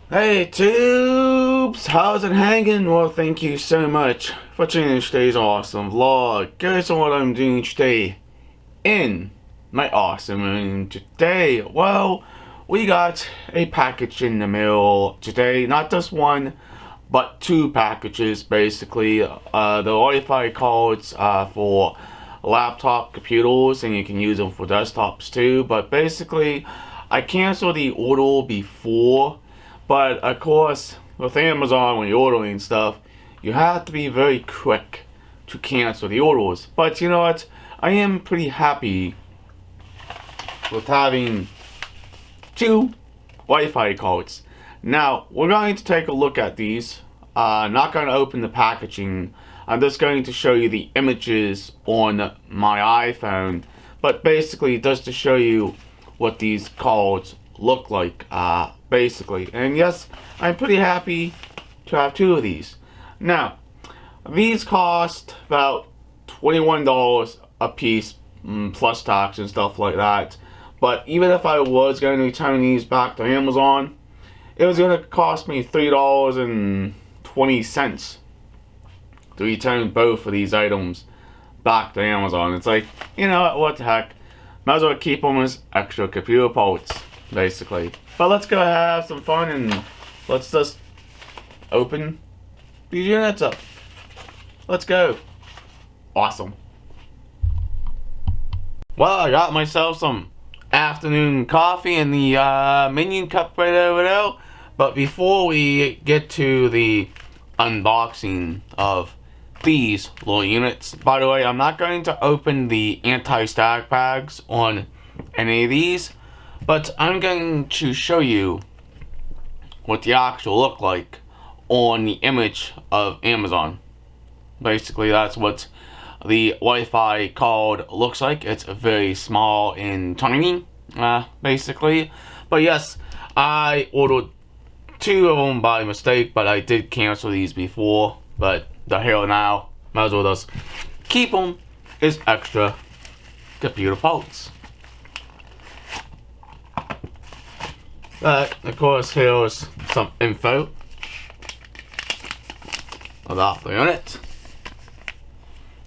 Hey tubes, how's it hanging? Well, thank you so much for tuning in today's awesome vlog. Guess what I'm doing today in my awesome room today? Well, we got a package in the mail today. Not just one, but two packages basically. The Wi-Fi cards for laptop computers, and you can use them for desktops too. But basically, I canceled the order before. But of course, with Amazon, when you're ordering stuff, you have to be very quick to cancel the orders. But you know what? I am pretty happy with having two Wi-Fi cards. Now, we're going to take a look at these. Not going to open the packaging. I'm just going to show you the images on my iPhone. But basically, just to show you what these cards look like, basically. And yes, I'm pretty happy to have two of these. Now, these cost about $21 a piece, plus tax and stuff like that. But even if I was going to return these back to Amazon, it was going to cost me $3.20 to return both of these items back to Amazon. It's like, you know what the heck, might as well keep them as extra computer parts, basically. But let's go have some fun and let's just open these units up. Let's go. Awesome. Well, I got myself some afternoon coffee in the minion cup right over there. But before we get to the unboxing of these little units, by the way, I'm not going to open the anti-static bags on any of these, but I'm going to show you what the actual look like on the image of Amazon. Basically, that's what the Wi-Fi card looks like. It's very small and tiny, basically. But yes, I ordered two of them by mistake, but I did cancel these before. But they're here now. Might as well just keep them as extra computer parts. But of course, here's some info about the unit.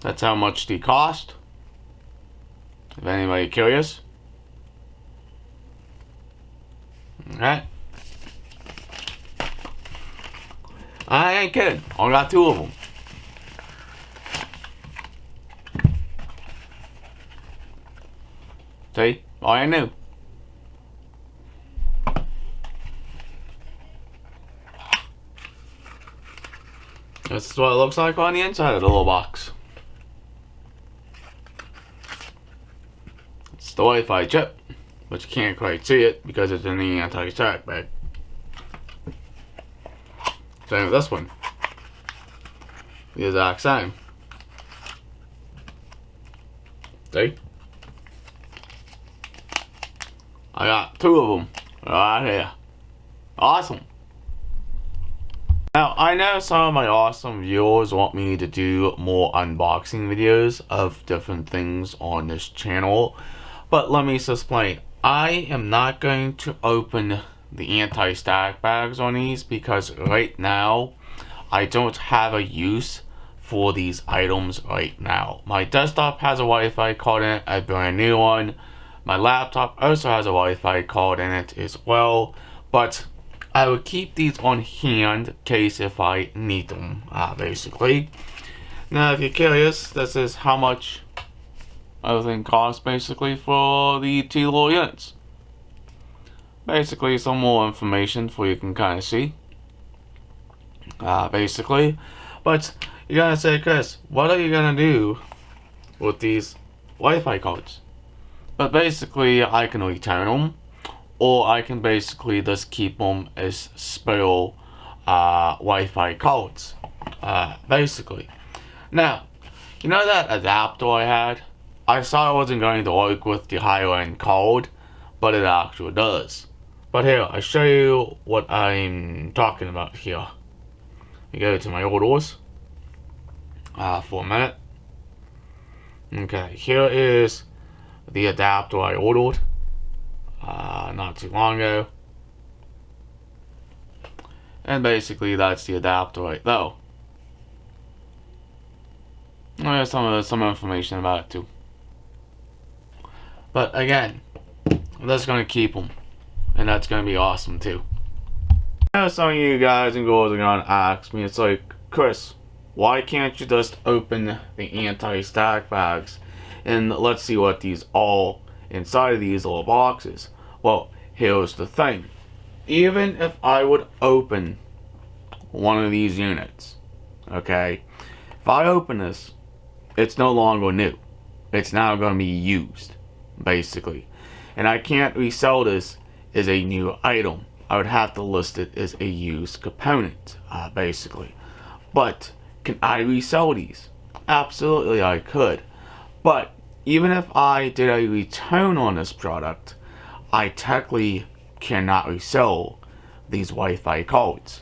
That's how much they cost, if anybody curious. Okay. I ain't kidding. I got two of them. See? All I knew. This is what it looks like on the inside of the little box. It's the Wi-Fi chip, but you can't quite see it because it's in the anti-static bag. Same with this one. The exact same. See? I got two of them right here. Awesome. Now, I know some of my awesome viewers want me to do more unboxing videos of different things on this channel, but let me just explain. I am not going to open the anti-static bags on these because right now I don't have a use for these items right now. My desktop has a Wi-Fi card in it, a brand new one. My laptop also has a Wi-Fi card in it as well, but I would keep these on hand in case if I need them, basically. Now, if you're curious, this is how much everything costs, basically, for the two little units. Basically, some more information for you can kind of see, basically. But you're gonna say, Chris, what are you gonna do with these Wi-Fi cards? But basically, I can return them, or I can basically just keep them as spare Wi-Fi cards, basically. Now, you know that adapter I had? I thought it wasn't going to work with the higher end card, but it actually does. But here, I'll show you what I'm talking about here. You go to my orders for a minute. Okay, here is the adapter I ordered not too long ago. And basically that's the adapter right there. There's some information about it too. But again, that's gonna keep them, and that's gonna be awesome too. Now some of you guys and girls are gonna ask me, it's like, Chris, why can't you just open the anti-stack bags and let's see what these all inside of these little boxes? Well, here's the thing. Even if I would open one of these units, okay, if I open this, it's no longer new. It's now going to be used, basically. And I can't resell this as a new item. I would have to list it as a used component, basically. But can I resell these? Absolutely I could. But even if I did a return on this product, I technically cannot resell these Wi-Fi cards.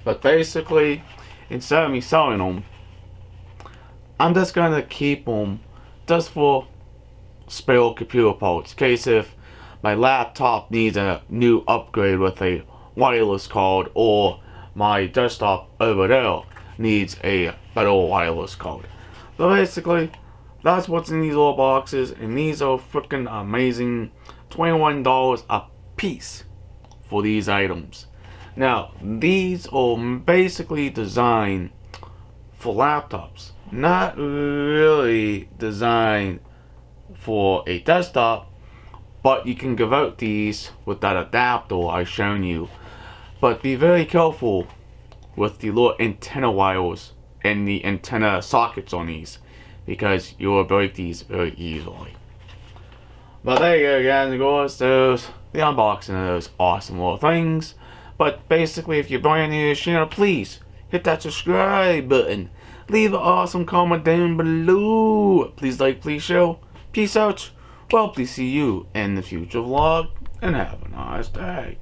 But basically, instead of me selling them, I'm just going to keep them just for spare computer parts. In case if my laptop needs a new upgrade with a wireless card, or my desktop over there needs a better wireless card. But basically, that's what's in these little boxes, and these are freaking amazing. $21 a piece for these items. Now, these are basically designed for laptops, not really designed for a desktop, but you can convert these with that adapter I've shown you. But be very careful with the little antenna wires and the antenna sockets on these, because you will break these very easily. But there you go, guys and girls, there's the unboxing of those awesome little things. But basically, if you're brand new to this channel, please hit that subscribe button. Leave an awesome comment down below. Please like, please share. Peace out. Well, please see you in the future vlog, and have a nice day.